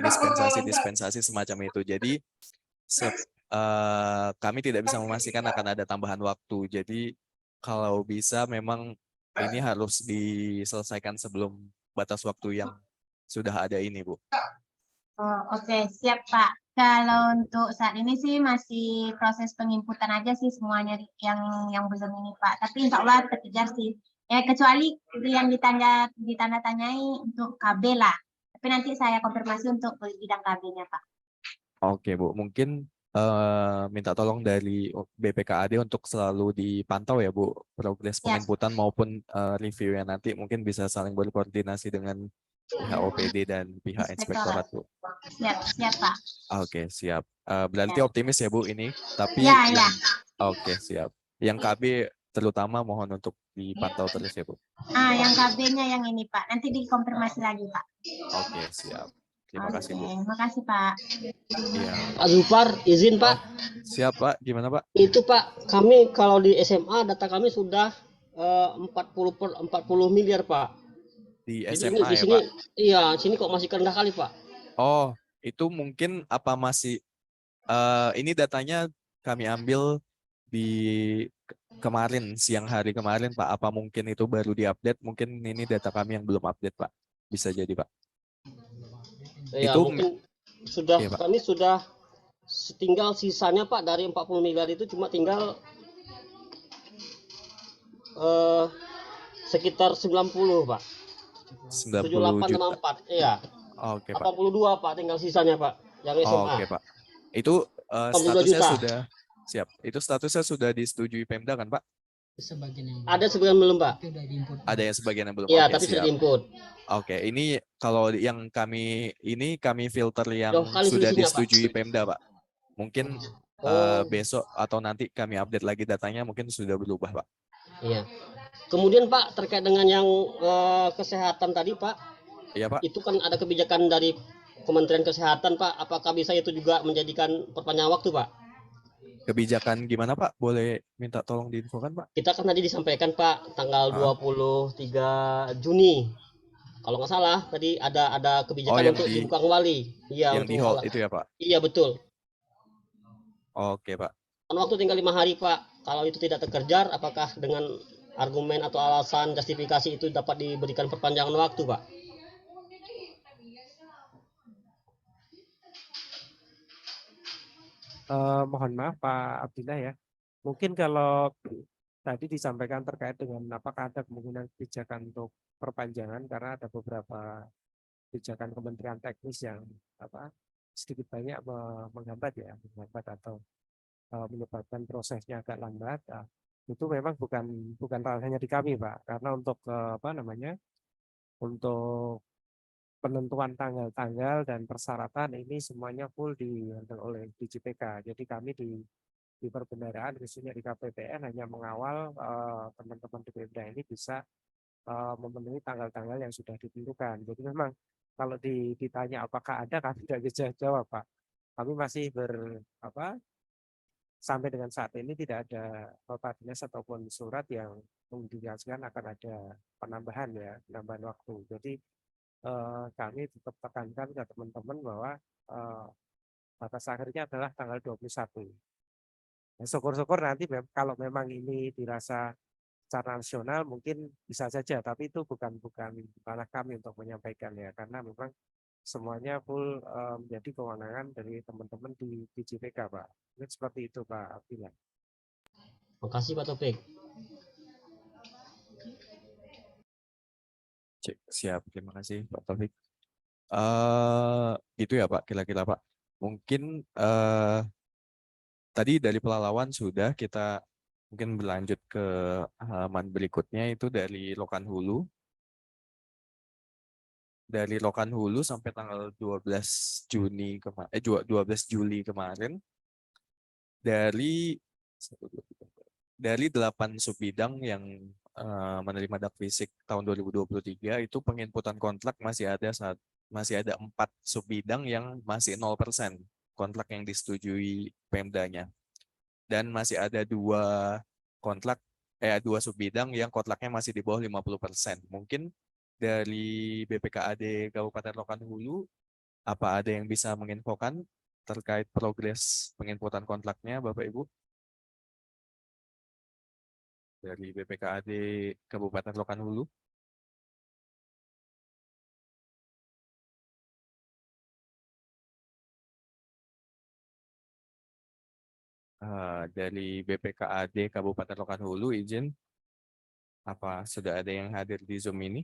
dispensasi semacam itu. Jadi kami tidak bisa memastikan akan ada tambahan waktu. Jadi kalau bisa memang ini harus diselesaikan sebelum batas waktu yang sudah ada ini Bu. Oh, oke, siap Pak. Kalau untuk saat ini sih masih proses penginputan aja sih semuanya yang belum ini Pak. Tapi insya Allah terkejar sih. Ya kecuali yang ditanda-tanyai untuk KB lah. Tapi nanti saya konfirmasi untuk bidang KB-nya Pak. Oke Bu, mungkin minta tolong dari BPKAD untuk selalu dipantau ya Bu, progres penginputan maupun reviewnya nanti mungkin bisa saling berkoordinasi dengan pihak OPD dan pihak inspektorat Bu. Siap Pak. Oke, siap. Berarti optimis ya Bu ini. Tapi Ya. Oke, siap. Yang KB terutama mohon untuk dipantau terus ya Bu. Yang KB-nya yang ini Pak. Nanti dikonfirmasi lagi Pak. Oke, siap. Terima kasih Bu. Terima kasih Pak. Iya. Pak Zulfar, izin Pak. Siap Pak, gimana Pak? Itu Pak, kami kalau di SMA data kami sudah 40 miliar Pak. Di Jadi SMA di ya sini, Pak? iya, sini kok masih rendah kali Pak. Oh, itu mungkin apa masih ini datanya kami ambil di kemarin, siang hari kemarin Pak. Apa mungkin itu baru diupdate? Mungkin ini data kami yang belum update Pak. Bisa jadi Pak. Ya, Itu mungkin sudah iya, Pak. kami sudah tinggal sisanya Pak dari 40 miliar itu cuma tinggal sekitar 90 Pak. 90 juta. 7864. Iya. Oke Pak. 82 Pak tinggal sisanya Pak yang SMA. Oke Pak. Itu 82 statusnya juta. sudah siap. Itu statusnya sudah disetujui Pemda kan Pak? Ada sebagian belum Pak? Ada yang sebagian yang belum. Iya, Oke, tapi sudah siap. diinput. Oke, ini kalau yang kami filter yang Jauh kali sudah selisihnya, Pak. disetujui Pemda Pak. Mungkin besok atau nanti kami update lagi datanya mungkin sudah berubah Pak. Iya. Kemudian Pak terkait dengan yang kesehatan tadi Pak. Iya Pak. Itu kan ada kebijakan dari Kementerian Kesehatan Pak. Apakah bisa itu juga menjadikan perpanjangan waktu Pak? Kebijakan gimana Pak? Boleh minta tolong diinfokan Pak? Kita kan tadi disampaikan Pak tanggal 23 Juni. Kalau nggak salah tadi ada kebijakan untuk dibuka kembali. Iya, yang di hold itu ya Pak? Iya betul. Oke Pak. Kan waktu tinggal 5 hari Pak. Kalau itu tidak terkejar, apakah dengan argumen atau alasan justifikasi itu dapat diberikan perpanjangan waktu Pak? Mohon maaf Pak Abdillah ya. Mungkin kalau tadi disampaikan terkait dengan apakah ada kemungkinan kebijakan untuk perpanjangan karena ada beberapa kebijakan kementerian teknis yang sedikit banyak menghambat atau menyebabkan prosesnya agak lambat. Itu memang bukan ranahnya di kami Pak, karena untuk untuk penentuan tanggal-tanggal dan persyaratan ini semuanya full dihandle oleh DJPK. Jadi kami di perbendaharaan khususnya di KPPN hanya mengawal teman-teman di Pemda ini bisa memenuhi tanggal-tanggal yang sudah ditentukan. Jadi memang kalau ditanya apakah ada, kami tidak bisa jawab Pak. Kami masih sampai dengan saat ini tidak ada nota dinas ataupun surat yang menjelaskan akan ada penambahan waktu. Jadi kami tetap tekankan ke teman-teman bahwa batas akhirnya adalah tanggal 21. Syukur-syukur nanti kalau memang ini dirasa secara nasional mungkin bisa saja, tapi itu bukan ranah kami untuk menyampaikan ya, karena memang semuanya full menjadi kewenangan dari teman-teman di JPK Pak. Ini seperti itu Pak Abdillah. Makasih Pak Taufik. Cek, siap, terima kasih Pak Taufik. Gitu ya Pak, kira-kira Pak. Mungkin tadi dari Pelalawan sudah, kita mungkin berlanjut ke halaman berikutnya itu dari Lokan Hulu. Dari Lokan Hulu sampai tanggal 12 Juli kemarin dari 8 subbidang yang menerima dak fisik tahun 2023 itu penginputan kontrak masih ada 4 subbidang yang masih 0% kontrak yang disetujui Pemdanya, dan masih ada 2 subbidang yang kontraknya masih di bawah 50%. Mungkin dari BPKAD Kabupaten Lokan Hulu, apa ada yang bisa menginfokan terkait progres penginputan kontraknya, Bapak Ibu? Dari BPKAD Kabupaten Lokan Hulu. Dari BPKAD Kabupaten Lokan Hulu, izin. Apa sudah ada yang hadir di Zoom ini?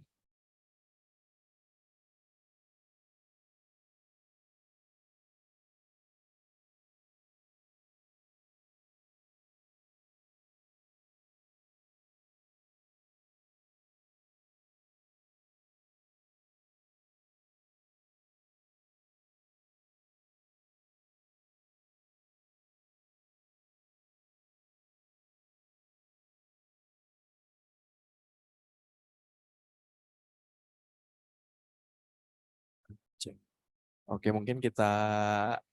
Cek. Oke, mungkin kita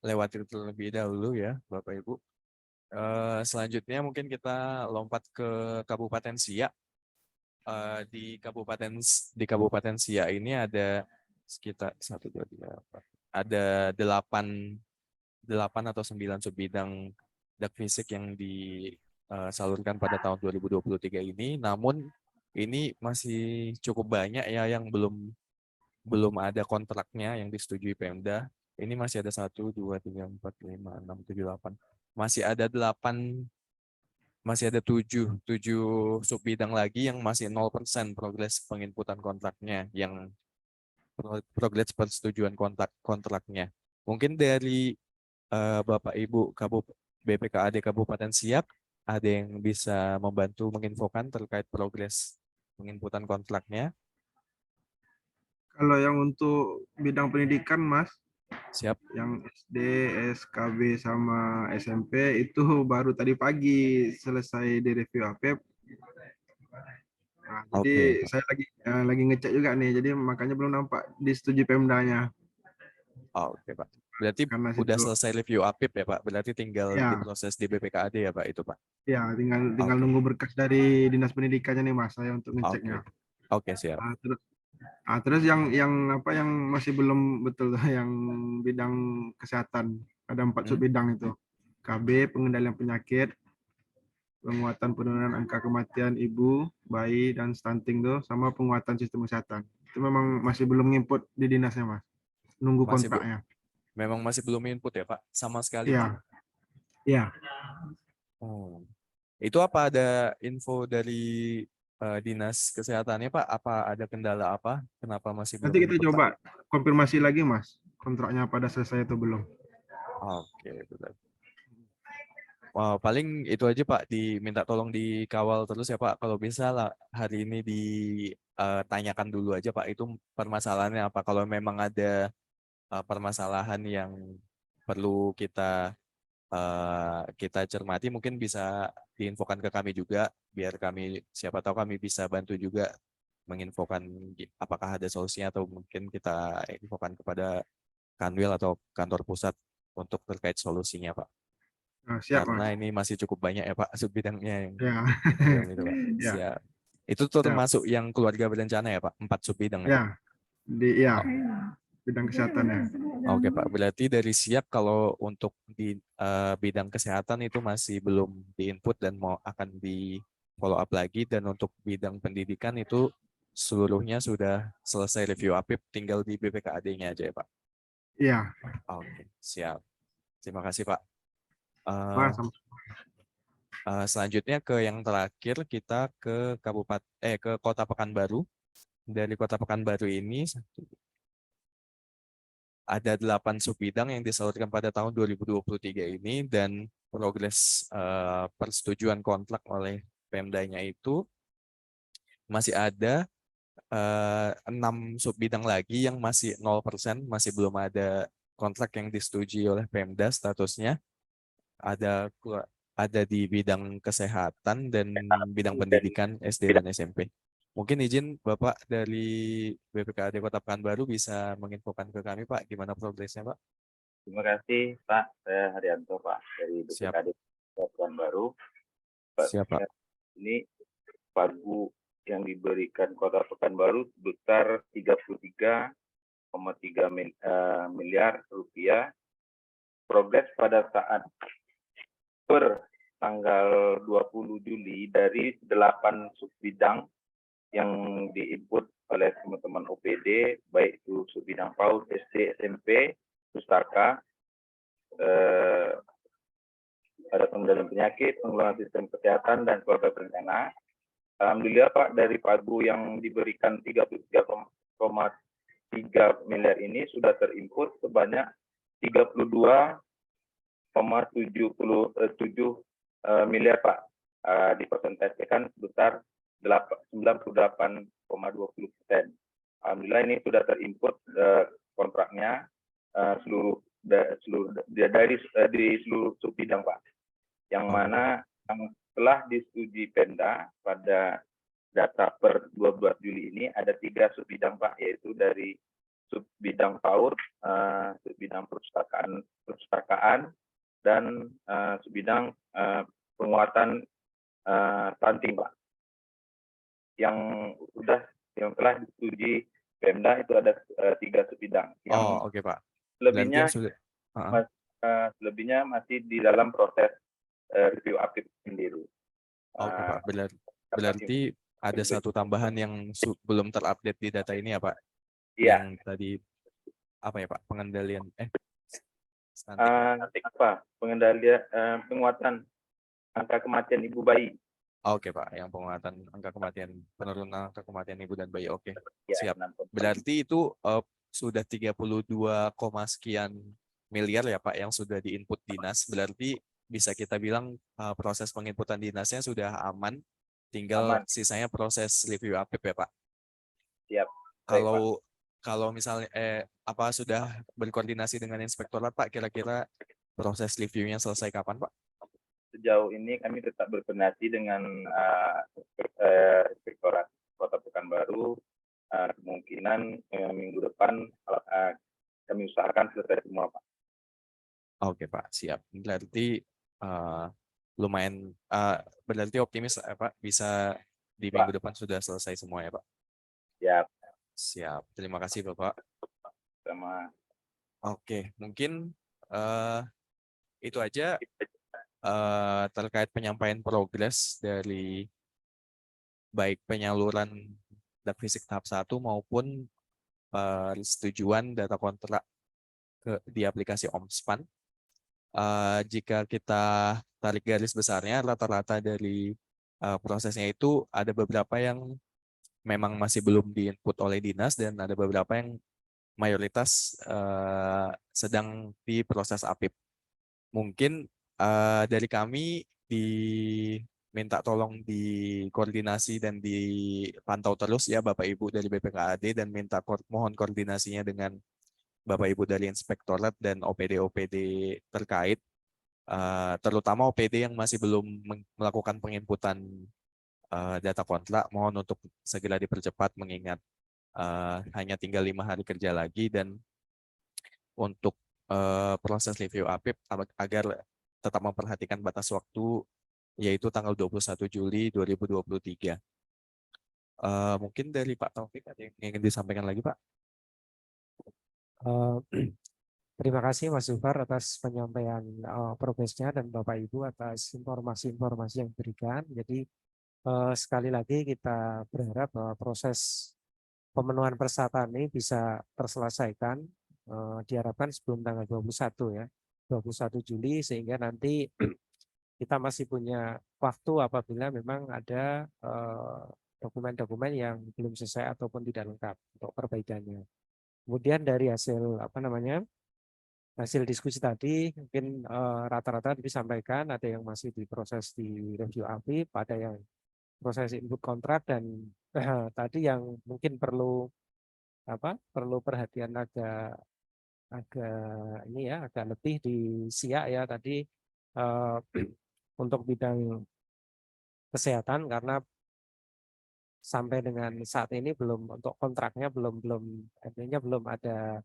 lewati terlebih dahulu ya, Bapak Ibu. Selanjutnya mungkin kita lompat ke Kabupaten Siak. Di Kabupaten Siak ini ada sekitar 1, 2, 3, 4. Ada 8 atau 9 subbidang dak fisik yang disalurkan pada tahun 2023 ini. Namun ini masih cukup banyak ya yang belum ada kontraknya yang disetujui Pemda. Ini masih ada 1, 2, 3, 4, 5, 6, 7, 8. Masih ada 7 subbidang lagi yang masih 0% progres penginputan kontraknya, yang progres persetujuan kontraknya. Mungkin dari Bapak Ibu BPKAD Kabupaten Siak, ada yang bisa membantu menginfokan terkait progres penginputan kontraknya? Kalau yang untuk bidang pendidikan, Mas, Siap. yang SD, SKB sama SMP itu baru tadi pagi selesai di review APEP. Nah, jadi Oke, Pak. saya lagi ngecek juga nih, jadi makanya belum nampak disetujui Pemdanya. Oke, Pak. Berarti Karena udah situ, selesai review APIP ya, Pak? Berarti tinggal ya, diproses di BPKAD ya, Pak, itu, Pak? ya tinggal Oke. nunggu berkas dari Dinas Pendidikannya nih, Mas, saya untuk ngeceknya. Oke, siap. Terus yang masih belum betul tuh, yang bidang kesehatan ada 4 subbidang itu. KB, pengendalian penyakit, penguatan penurunan angka kematian ibu, bayi, dan stunting tuh, sama penguatan sistem kesehatan. Itu memang masih belum nginput di dinasnya, Mas. Nunggu kontraknya. Memang masih belum input ya, Pak? Sama sekali, Iya. Pak? Iya. Oh. Itu apa ada info dari Dinas Kesehatannya, Pak? Apa ada kendala apa? Kenapa masih belum Nanti kita input, Pak? coba konfirmasi lagi, Mas. Kontraknya pada selesai atau belum. Oke, betul. Wow, paling itu aja Pak, diminta tolong dikawal terus ya Pak. Kalau bisa lah hari ini ditanyakan dulu aja Pak, itu permasalahannya apa. Kalau memang ada permasalahan yang perlu kita cermati, mungkin bisa diinfokan ke kami juga, biar kami, siapa tahu kami bisa bantu juga menginfokan apakah ada solusinya, atau mungkin kita infokan kepada Kanwil atau kantor pusat untuk terkait solusinya Pak. Nah, siap, Karena Mas. ini masih cukup banyak ya Pak subbidangnya yang Ya. itu Pak. Ya. Siap. Itu termasuk yang keluarga berencana ya Pak, 4 subbidang ya? Ya, bidang kesehatan ya. Oke Pak, berarti dari Siak kalau untuk di bidang kesehatan itu masih belum diinput dan akan di follow up lagi, dan untuk bidang pendidikan itu seluruhnya sudah selesai review APIP, tinggal di BPKAD-nya aja ya Pak? Iya. Oke, siap. Terima kasih Pak. Mas, Selanjutnya ke yang terakhir kita ke ke Kota Pekanbaru. Dari Kota Pekanbaru ini ada 8 subbidang yang disalurkan pada tahun 2023 ini, dan progres persetujuan kontrak oleh Pemdanya itu masih ada 6 subbidang lagi yang masih 0%, masih belum ada kontrak yang disetujui oleh Pemda statusnya. Ada di bidang kesehatan dan bidang pendidikan SD dan SMP. Mungkin izin Bapak dari BPKAD Kota Pekanbaru bisa menginfokan ke kami Pak, gimana progresnya Pak? Terima kasih Pak, saya Haryanto Pak dari Siap. BPKD Kota Pekanbaru. Siap Pak. Ini pagu yang diberikan Kota Pekanbaru sebesar 33,3 miliar rupiah. Progres pada saat per tanggal 20 Juli dari 8 subbidang yang diinput oleh teman-teman OPD, baik itu subbidang PAUD, SD, SMP, pustaka, ada pengendalian penyakit, pengelolaan sistem kesehatan, dan keluarga berencana. Alhamdulillah Pak, dari pagu yang diberikan 33,3 miliar ini sudah terinput sebanyak 32,77 miliar Pak, dipersentasekan sebesar 98,20%. Alhamdulillah ini sudah terinput kontraknya dari seluruh subbidang Pak, yang mana yang telah disetujui Pemda pada data per 12 Juli ini ada 3 subbidang Pak, yaitu dari subbidang PAUD, subbidang perpustakaan, dan subbidang penguatan stunting Pak. Yang telah disetujui Pemda itu ada 3 subbidang. Oke Pak. Selebihnya masih di dalam proses review aktif sendiri. Oke Pak, berarti ada satu tambahan yang belum terupdate di data ini ya Pak? Iya. Yang tadi apa ya Pak? Pengendalian pengendalian penguatan angka kematian ibu bayi. Oke Pak, yang penguatan angka kematian, penurunan angka kematian ibu dan bayi. Oke, Ya, siap. Berarti itu sudah 32, sekian miliar ya Pak yang sudah diinput dinas. Berarti bisa kita bilang proses penginputan dinasnya sudah aman. Tinggal sisanya proses review APIP ya Pak. Siap. Kalau misalnya apa sudah berkoordinasi dengan inspektorat Pak, kira-kira proses reviewnya selesai kapan Pak? Sejauh ini kami tetap berkoordinasi dengan Inspektorat Kota Pekanbaru. Kemungkinan minggu depan kami usahakan selesai semua Pak. Oke Pak, siap. Berarti lumayan, berarti optimis Pak bisa di minggu depan sudah selesai semua ya Pak? Siap. Siap. Terima kasih Bapak. Sama. Oke, mungkin itu aja terkait penyampaian progres dari baik penyaluran dak fisik tahap 1 maupun persetujuan data kontrak di aplikasi OMSPAN. Jika kita tarik garis besarnya, rata-rata dari prosesnya itu ada beberapa yang memang masih belum diinput oleh dinas dan ada beberapa yang mayoritas sedang di proses APIP. Mungkin dari kami diminta tolong dikoordinasi dan dipantau terus ya Bapak Ibu dari BPKAD, dan mohon koordinasinya dengan Bapak Ibu dari Inspektorat dan OPD-OPD terkait, terutama OPD yang masih belum melakukan penginputan data kontrak, mohon untuk segera dipercepat mengingat hanya tinggal 5 hari kerja lagi, dan untuk proses review APIP agar tetap memperhatikan batas waktu yaitu tanggal 21 Juli 2023. Mungkin dari Pak Taufik ada yang ingin disampaikan lagi Pak? Terima kasih Mas Zufar atas penyampaian progresnya dan Bapak Ibu atas informasi-informasi yang diberikan. Jadi sekali lagi kita berharap bahwa proses pemenuhan persyaratan ini bisa terselesaikan, diharapkan sebelum tanggal 21 ya, 21 Juli, sehingga nanti kita masih punya waktu apabila memang ada dokumen-dokumen yang belum selesai ataupun tidak lengkap untuk perbaikannya. Kemudian dari hasil hasil diskusi tadi mungkin rata-rata disampaikan ada yang masih diproses di review AFIP, ada yang proses input kontrak, dan tadi yang mungkin perlu perhatian agak agak lebih di SIA ya tadi untuk bidang kesehatan, karena sampai dengan saat ini untuk kontraknya artinya belum ada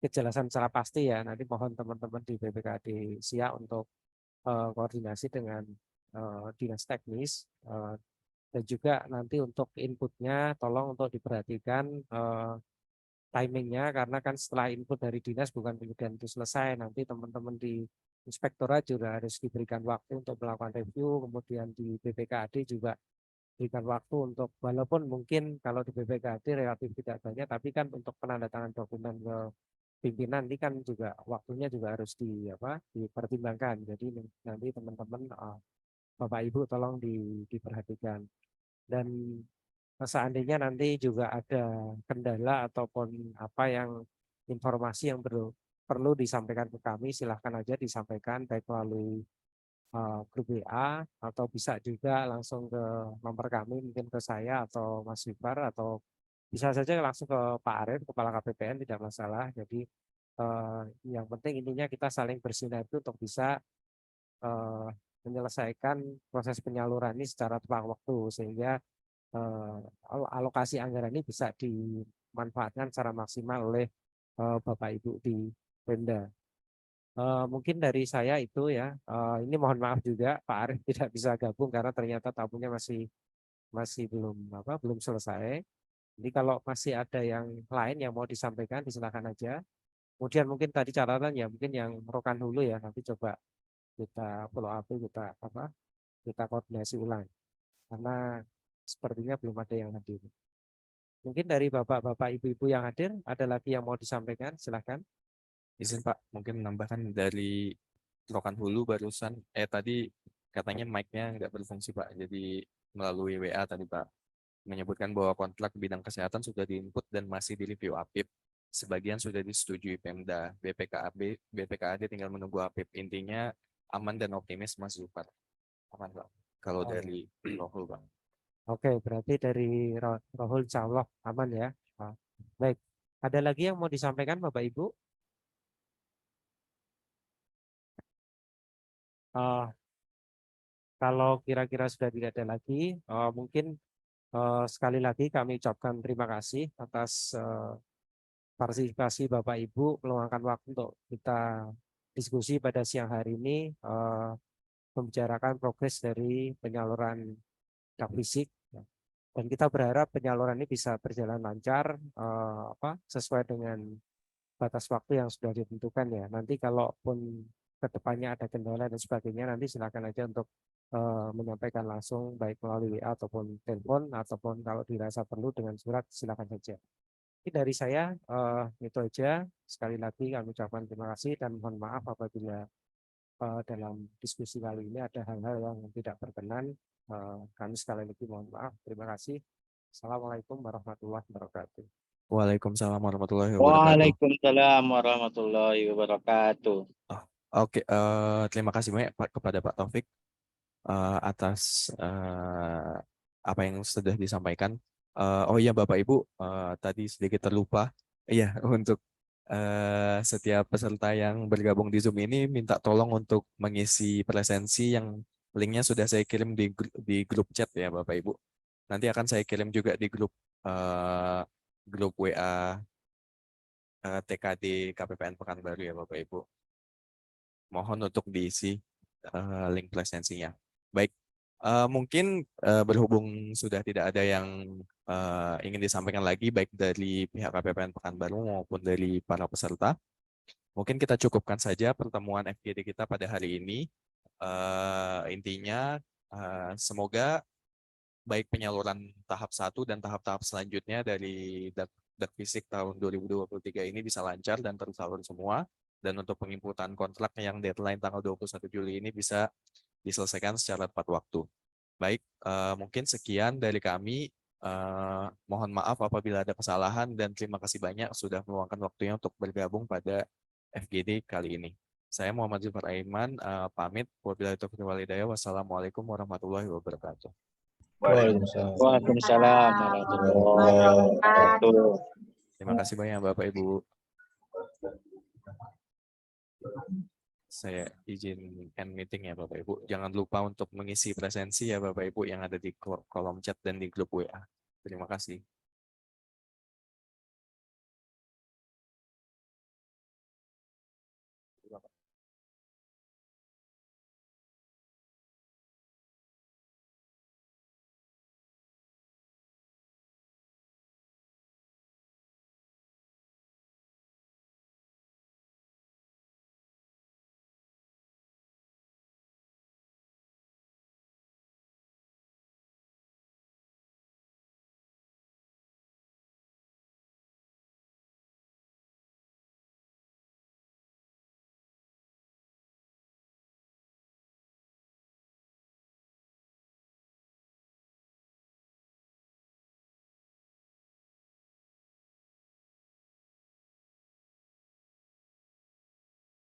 kejelasan secara pasti ya. Nanti mohon teman-teman di BPKD SIA untuk koordinasi dengan dinas teknis, dan juga nanti untuk inputnya tolong untuk diperhatikan timingnya, karena kan setelah input dari dinas bukan kemudian itu selesai, nanti teman-teman di inspektorat juga harus diberikan waktu untuk melakukan review, kemudian di BPKD juga berikan waktu untuk, walaupun mungkin kalau di BPKD relatif tidak banyak, tapi kan untuk penandatangan dokumen ke pimpinan ini kan juga waktunya juga harus dipertimbangkan. Jadi nanti teman-teman Bapak Ibu tolong diperhatikan. Dan seandainya nanti juga ada kendala ataupun informasi yang perlu disampaikan ke kami, silahkan aja disampaikan baik melalui grup WA atau bisa juga langsung ke nomor kami, mungkin ke saya atau Mas Wipar, atau bisa saja langsung ke Pak Arif, Kepala KPPN, tidak masalah. Jadi yang penting intinya kita saling bersinergi untuk bisa menyelesaikan proses penyaluran ini secara tepat waktu, sehingga alokasi anggaran ini bisa dimanfaatkan secara maksimal oleh Bapak Ibu di Pemda. Mungkin dari saya itu ya. Ini mohon maaf juga Pak Arif tidak bisa gabung karena ternyata tamunya masih belum selesai. Jadi kalau masih ada yang lain yang mau disampaikan, disilakan aja. Kemudian mungkin tadi catatan ya, mungkin yang Rokan Hulu ya, nanti coba kita follow up, kita koordinasi ulang, karena sepertinya belum ada yang hadir. Mungkin dari bapak-bapak, ibu-ibu yang hadir, ada lagi yang mau disampaikan, silahkan. Izin Pak, mungkin menambahkan dari Rokan Hulu barusan, tadi katanya mic-nya nggak berfungsi Pak, jadi melalui WA tadi Pak menyebutkan bahwa kontrak bidang kesehatan sudah diinput dan masih di review APIP. Sebagian sudah disetujui Pemda, BPKAD tinggal menunggu APIP. Intinya aman dan optimis Mas Zufar. Aman Pak, kalau dari Rohul Bang. Oke, berarti dari Rohul insya Allah aman ya. Baik, ada lagi yang mau disampaikan Bapak Ibu? Kalau kira-kira sudah tidak ada lagi, mungkin sekali lagi kami ucapkan terima kasih atas partisipasi Bapak Ibu meluangkan waktu untuk kita diskusi pada siang hari ini, membicarakan progres dari penyaluran dak fisik. Dan kita berharap penyaluran ini bisa berjalan lancar sesuai dengan batas waktu yang sudah ditentukan ya. Nanti kalaupun kedepannya ada kendala dan sebagainya, nanti silakan aja untuk menyampaikan langsung baik melalui WA ataupun telepon, ataupun kalau dirasa perlu dengan surat, silakan saja. Ini dari saya itu aja. Sekali lagi kami ucapkan terima kasih dan mohon maaf apabila dalam diskusi kali ini ada hal-hal yang tidak berkenan. Kami sekali lagi mohon maaf. Terima kasih. Assalamualaikum warahmatullahi wabarakatuh. Waalaikumsalam warahmatullahi wabarakatuh. Waalaikumsalam warahmatullahi wabarakatuh. Oke, terima kasih banyak Pak kepada Pak Taufik atas apa yang sudah disampaikan. Oh iya Bapak Ibu, tadi sedikit terlupa. Iya, untuk setiap peserta yang bergabung di Zoom ini minta tolong untuk mengisi presensi yang linknya sudah saya kirim di grup chat ya Bapak Ibu. Nanti akan saya kirim juga di grup WA TKD KPPN Pekanbaru ya Bapak Ibu. Mohon untuk diisi link presensinya. Baik, mungkin berhubung sudah tidak ada yang ingin disampaikan lagi baik dari pihak KPPN Pekanbaru maupun dari para peserta, mungkin kita cukupkan saja pertemuan FGD kita pada hari ini. Intinya semoga baik penyaluran tahap 1 dan tahap-tahap selanjutnya dari dak fisik tahun 2023 ini bisa lancar dan tersalur semua. Dan untuk penginputan kontrak yang deadline tanggal 21 Juli ini bisa diselesaikan secara tepat waktu. Baik, mungkin sekian dari kami. Mohon maaf apabila ada kesalahan dan terima kasih banyak sudah meluangkan waktunya untuk bergabung pada FGD kali ini. Saya Muhammad Zufar Aiman, pamit. Wabillahi taufiq wal hidayah. Wassalamualaikum warahmatullahi wabarakatuh. Waalaikumsalam. Waalaikumsalam warahmatullahi wabarakatuh. Terima kasih banyak Bapak Ibu. Saya izin end meeting ya Bapak Ibu. Jangan lupa untuk mengisi presensi ya Bapak Ibu yang ada di kolom chat dan di grup WA. Terima kasih.